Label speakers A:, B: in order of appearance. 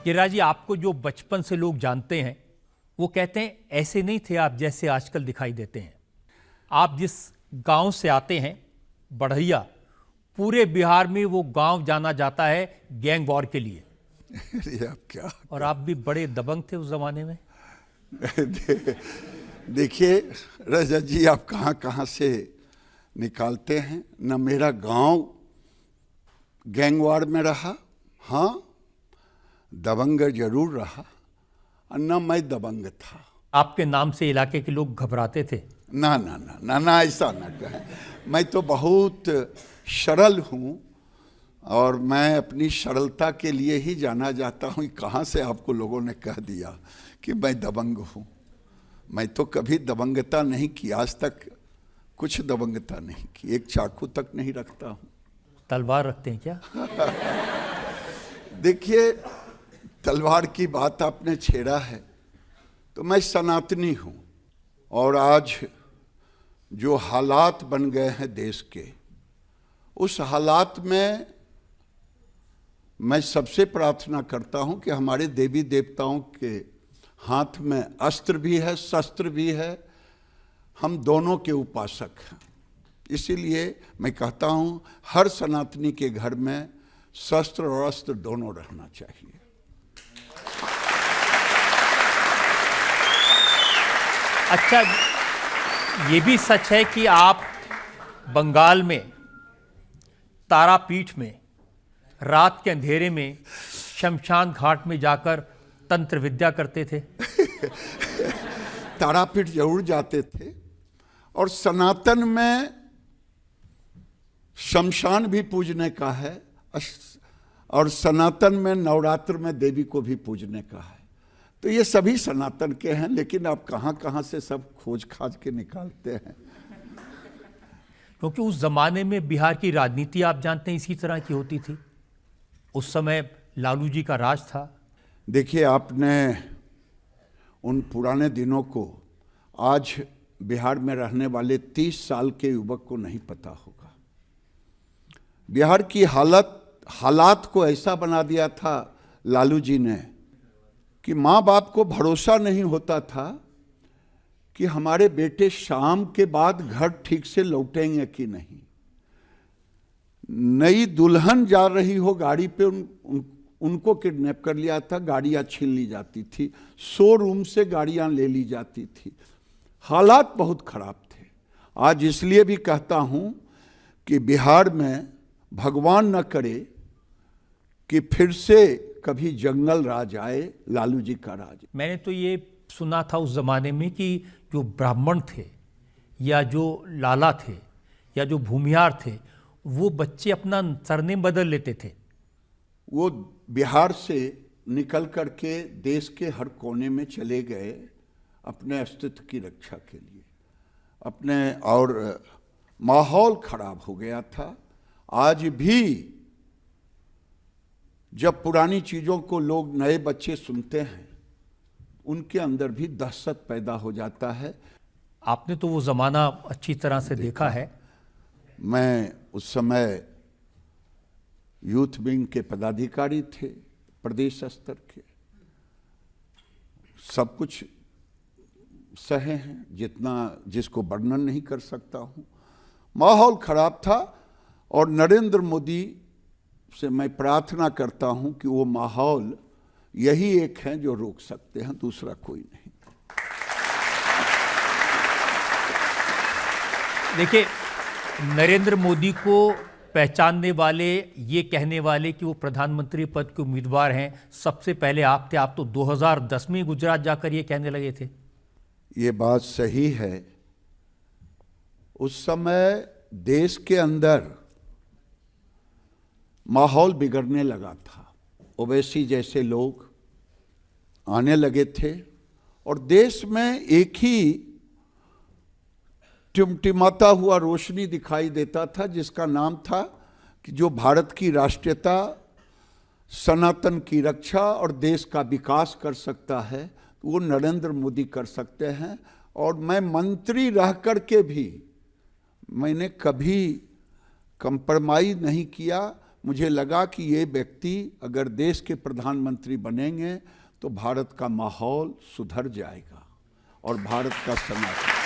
A: गिरिराज जी, आपको जो बचपन से लोग जानते हैं वो कहते हैं ऐसे नहीं थे आप जैसे आजकल दिखाई देते हैं। आप जिस गांव से आते हैं बढ़ैया, पूरे बिहार में वो गांव जाना जाता है गैंग वॉर के लिए।
B: ये आप क्या
A: और आप भी बड़े दबंग थे उस जमाने में।
B: देखिए रजत जी, आप कहाँ कहाँ से निकालते हैं। न मेरा गांव गैंगवार में रहा, हाँ दबंग जरूर रहा, और न मैं दबंग था।
A: आपके नाम से इलाके के लोग घबराते थे?
B: ना ना ना ना ना, ऐसा ना कहें। मैं तो बहुत सरल हूँ और मैं अपनी सरलता के लिए ही जाना जाता हूँ। कहाँ से आपको लोगों ने कह दिया कि मैं दबंग हूँ? मैं तो कभी दबंगता नहीं की, आज तक कुछ दबंगता नहीं की, एक चाकू तक नहीं रखता हूँ।
A: तलवार रखते हैं क्या?
B: देखिए, तलवार की बात आपने छेड़ा है तो मैं सनातनी हूँ, और आज जो हालात बन गए हैं देश के, उस हालात में मैं सबसे प्रार्थना करता हूँ कि हमारे देवी देवताओं के हाथ में अस्त्र भी है, शस्त्र भी है, हम दोनों के उपासक हैं। इसीलिए मैं कहता हूँ हर सनातनी के घर में शस्त्र और अस्त्र दोनों रहना चाहिए।
A: अच्छा, ये भी सच है कि आप बंगाल में तारापीठ में रात के अंधेरे में शमशान घाट में जाकर तंत्र विद्या करते थे?
B: तारापीठ जरूर जाते थे, और सनातन में शमशान भी पूजने का है, और सनातन में नवरात्र में देवी को भी पूजने का है। तो ये सभी सनातन के हैं, लेकिन आप कहाँ कहाँ से सब खोज खाज के निकालते हैं।
A: क्योंकि उस जमाने में बिहार की राजनीति आप जानते हैं इसी तरह की होती थी। उस समय लालू जी का राज था।
B: देखिए, आपने उन पुराने दिनों को आज बिहार में रहने वाले 30 साल के युवक को नहीं पता होगा। बिहार की हालात को ऐसा बना दिया था लालू जी ने कि माँ बाप को भरोसा नहीं होता था कि हमारे बेटे शाम के बाद घर ठीक से लौटेंगे कि नहीं। नई दुल्हन जा रही हो गाड़ी पे, उनको किडनैप कर लिया था, गाड़ियां छीन ली जाती थी, शोरूम से गाड़ियां ले ली जाती थी। हालात बहुत खराब थे। आज इसलिए भी कहता हूं कि बिहार में भगवान न करे कि फिर से कभी जंगल राज आए, लालू जी का राज।
A: मैंने तो ये सुना था उस जमाने में कि जो ब्राह्मण थे या जो लाला थे या जो भूमिहार थे, वो बच्चे अपना सरनेम बदल लेते थे।
B: वो बिहार से निकल करके देश के हर कोने में चले गए अपने अस्तित्व की रक्षा के लिए अपने, और माहौल खराब हो गया था। आज भी जब पुरानी चीजों को लोग, नए बच्चे सुनते हैं, उनके अंदर भी दहशत पैदा हो जाता है।
A: आपने तो वो जमाना अच्छी तरह से देखा है।
B: मैं उस समय यूथ विंग के पदाधिकारी थे, प्रदेश स्तर के। सब कुछ सहे हैं, जितना जिसको वर्णन नहीं कर सकता हूं। माहौल खराब था, और नरेंद्र मोदी से मैं प्रार्थना करता हूं कि वो माहौल यही एक है जो रोक सकते हैं, दूसरा कोई नहीं।
A: देखिए, नरेंद्र मोदी को पहचानने वाले, ये कहने वाले कि वो प्रधानमंत्री पद के उम्मीदवार हैं, सबसे पहले आप थे। आप तो 2010 में गुजरात जाकर ये कहने लगे थे।
B: ये बात सही है। उस समय देश के अंदर माहौल बिगड़ने लगा था। ओवैसी जैसे लोग आने लगे थे, और देश में एक ही टिमटिमाता हुआ रोशनी दिखाई देता था, जिसका नाम था कि जो भारत की राष्ट्रीयता, सनातन की रक्षा और देश का विकास कर सकता है, वो नरेंद्र मोदी कर सकते हैं। और मैं मंत्री रह कर के भी मैंने कभी कंप्रोमाइज नहीं किया। मुझे लगा कि ये व्यक्ति अगर देश के प्रधानमंत्री बनेंगे तो भारत का माहौल सुधर जाएगा और भारत का सनातन